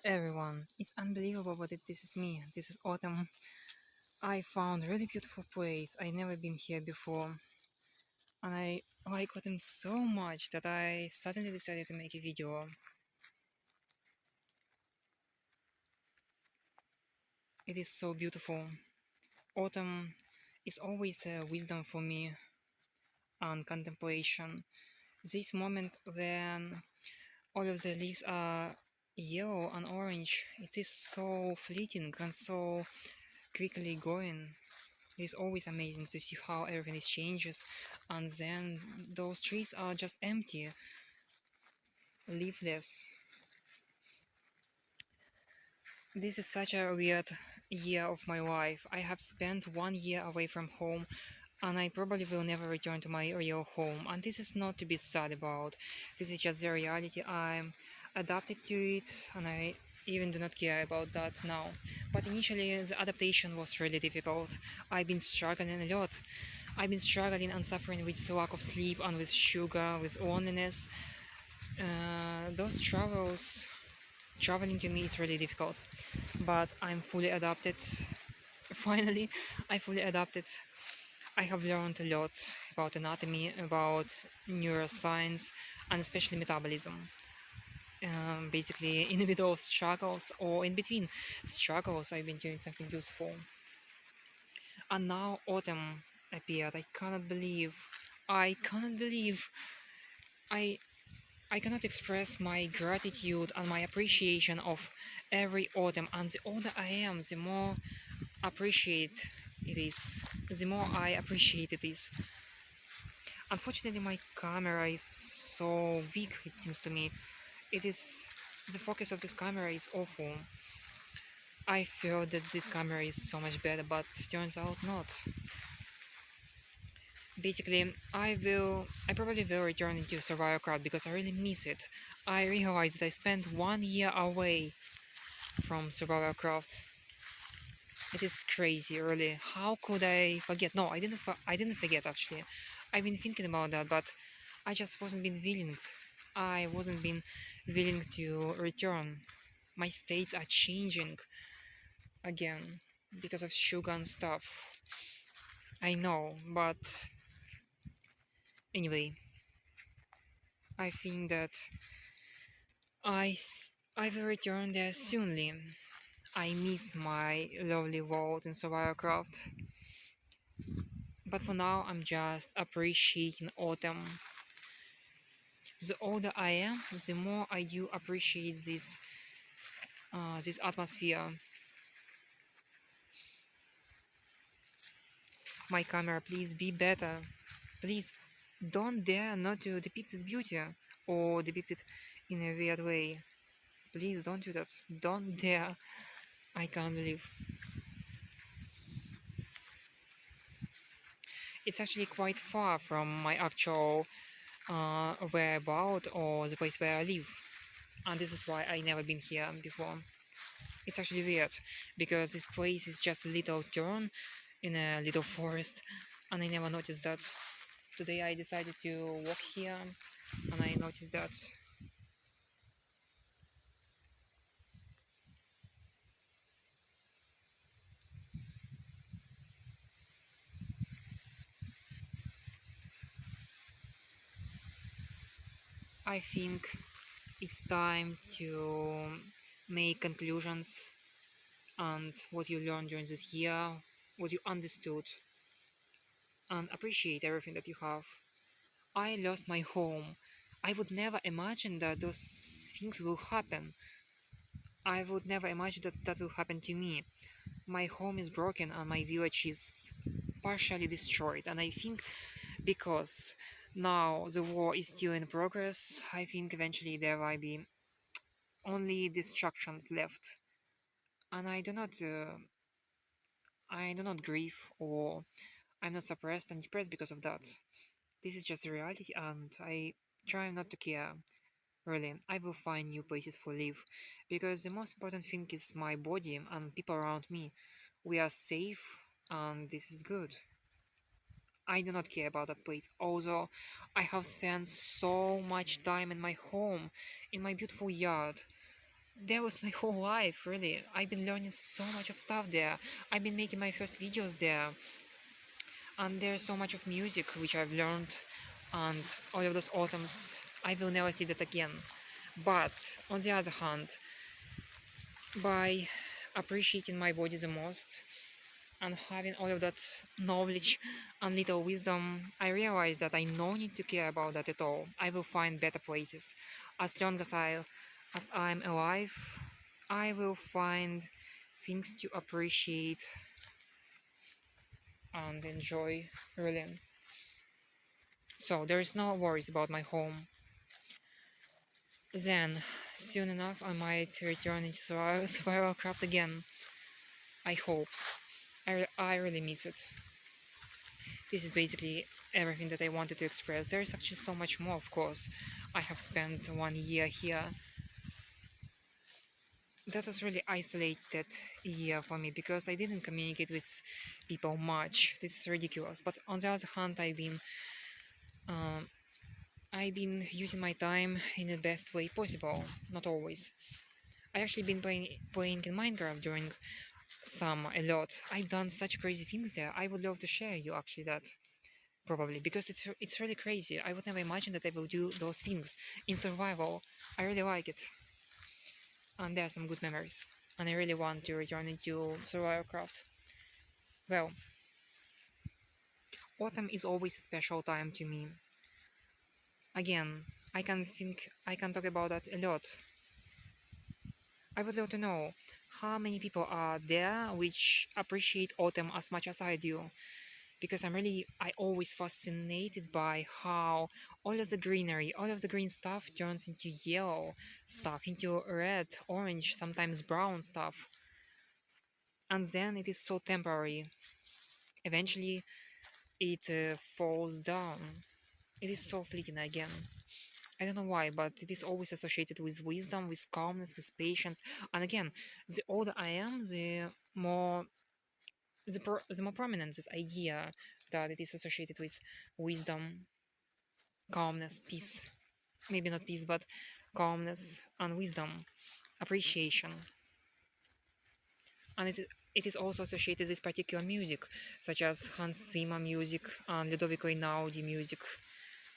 everyone. It's unbelievable, but this is me. This is autumn. I found a really beautiful place. I never been here before, and I like autumn so much that I suddenly decided to make a video. It is so beautiful. Autumn is always a wisdom for me and contemplation. This moment when all of the leaves are yellow and orange, it is so fleeting and so quickly going. It is always amazing to see how everything is changes, and then those trees are just empty, leafless. This is such a weird year of my life. I have spent 1 year away from home, and I probably will never return to my real home. And this is not to be sad about. This is just the reality. I'm adapted to it, and I even do not care about that now. But initially, the adaptation was really difficult. I've been struggling a lot. I've been struggling and suffering with lack of sleep and with sugar, with loneliness. Those traveling to me is really difficult, but I'm fully adapted. Finally, I fully adapted. I have learned a lot about anatomy, about neuroscience, and especially metabolism. Basically, in the middle of struggles or in between struggles, I've been doing something useful. And now autumn appeared. I cannot believe, I, I cannot express my gratitude and my appreciation of every autumn. And the older I am, the more appreciate it is. The more I appreciate it is. Unfortunately, my camera is so weak, it seems to me. It is the focus of this camera is awful. I feel that this camera is so much better, but turns out not. Basically, I probably will return into Survival Craft because I really miss it. I realized that I spent 1 year away from Survival Craft. It is crazy, really. How could I forget? No, I didn't forget actually. I've been thinking about that, but I just wasn't been willing. I wasn't been willing to return. My states are changing again because of sugar and stuff. I know, but anyway, I think that I will return there soonly. I miss my lovely world in Survivorcraft, but for now I'm just appreciating autumn. The older I am, the more I do appreciate this atmosphere. My camera, please be better. Please don't dare not to depict this beauty or depict it in a weird way. Please don't do that. Don't dare. I can't believe. It's actually quite far from my actual whereabout or the place where I live. And this is why I never been here before. It's actually weird because this place is just a little turn in a little forest, and I never noticed that. Today I decided to walk here, and I noticed that. I think it's time to make conclusions and what you learned during this year, what you understood, and appreciate everything that you have. I lost my home. I would never imagine that those things will happen. I would never imagine that that will happen to me. My home is broken and my village is partially destroyed, and I think because now the war is still in progress, I think eventually there will be only destructions left. And I do not grieve or I'm not suppressed and depressed because of that. This is just a reality, and I try not to care. Really, I will find new places for live because the most important thing is my body and people around me. We are safe, and this is good. I do not care about that place, although I have spent so much time in my home, in my beautiful yard. That was my whole life, really. I've been learning so much of stuff there. I've been making my first videos there, and there's so much of music which I've learned, and all of those autumns. I will never see that again. But on the other hand, by appreciating my body the most and having all of that knowledge and little wisdom, I realized that I no need to care about that at all. I will find better places. As long as I'm alive, I will find things to appreciate and enjoy really. So there is no worries about my home. Then, soon enough, I might return into survival craft again. I hope. I really miss it. This is basically everything that I wanted to express. There is actually so much more, of course. I have spent 1 year here. That was really isolated year for me because I didn't communicate with people much. This is ridiculous. But on the other hand, um, I've been using my time in the best way possible. Not always. I actually been playing in Minecraft during summer a lot. I've done such crazy things there. I would love to share you actually that. Probably because it's really crazy. I would never imagine that I will do those things in survival. I really like it, and there are some good memories. And I really want to return into survival craft. Well, autumn is always a special time to me. Again, I can talk about that a lot. I would love to know how many people are there which appreciate autumn as much as I do. Because I always fascinated by how all of the greenery, all of the green stuff turns into yellow stuff, into red, orange, sometimes brown stuff. And then it is so temporary. Eventually, it falls down. It is so fleeting again. I don't know why, but it is always associated with wisdom, with calmness, with patience. And again, the older I am, the more prominent this idea that it is associated with wisdom, calmness, peace. Maybe not peace, but calmness and wisdom, appreciation. And it is also associated with particular music, such as Hans Zimmer music and Ludovico Einaudi music,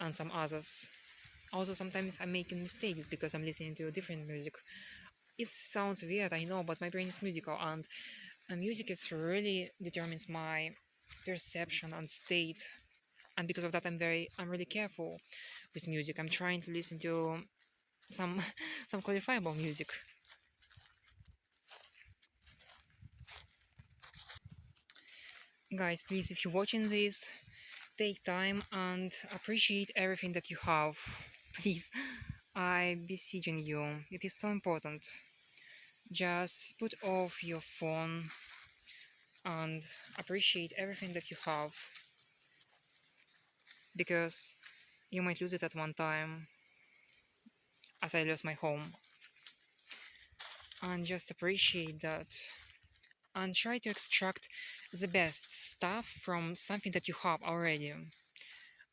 and some others. Also, sometimes I'm making mistakes because I'm listening to different music. It sounds weird, I know, but my brain is musical, and music is really determines my perception and state. And because of that, I'm really careful with music. I'm trying to listen to some some qualifiable music. Guys, please, if you're watching this, take time and appreciate everything that you have. Please, I beseeching you. It is so important. Just put off your phone and appreciate everything that you have because you might lose it at one time, as I lost my home. And just appreciate that and try to extract the best stuff from something that you have already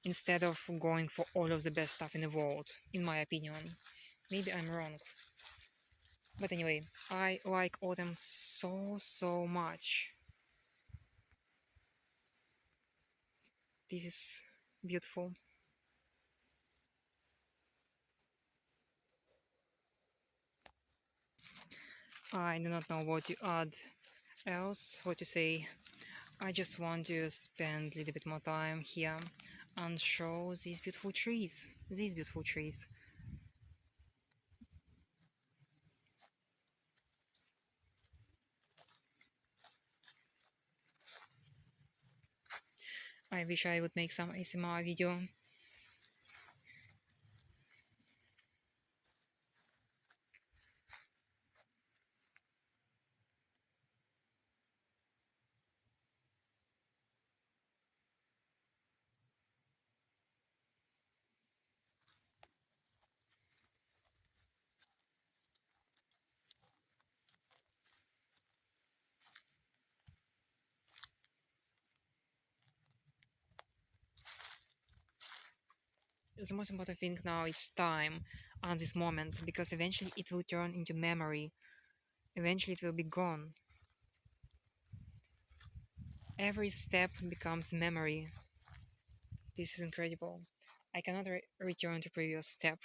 instead of going for all of the best stuff in the world, in my opinion. Maybe I'm wrong. But anyway, I like autumn so much. This is beautiful. I do not know what to add else, what to say. I just want to spend a little bit more time here and show these beautiful trees. These beautiful trees. I wish I would make some ASMR video. The most important thing now is time. on this moment because eventually it will turn into memory. Eventually it will be gone. Every step becomes memory. This is incredible. I cannot return to previous step.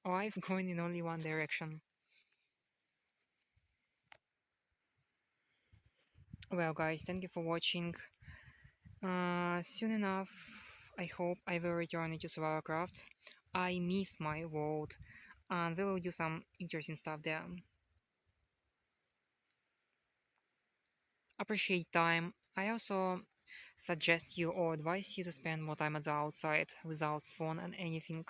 Life going in only one direction. Well, guys, thank you for watching. Soon enough, I hope I will return into Survival Craft. I miss my world, and we will do some interesting stuff there. Appreciate time. I also suggest you or advise you to spend more time at the outside without phone and anything,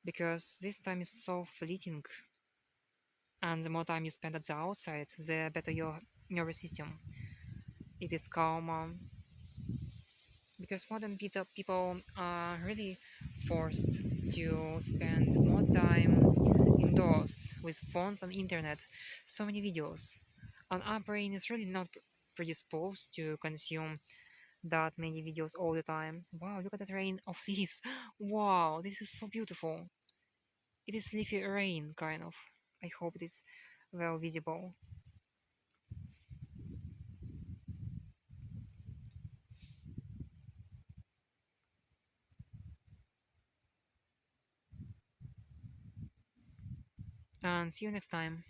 because this time is so fleeting. And the more time you spend at the outside, the better your nervous system. It is calmer, because modern people are really forced to spend more time indoors with phones and internet, so many videos, and our brain is really not predisposed to consume that many videos all the time. Wow, look at that rain of leaves. Wow, this is so beautiful. It is leafy rain, kind of. I hope it is well visible. And see you next time.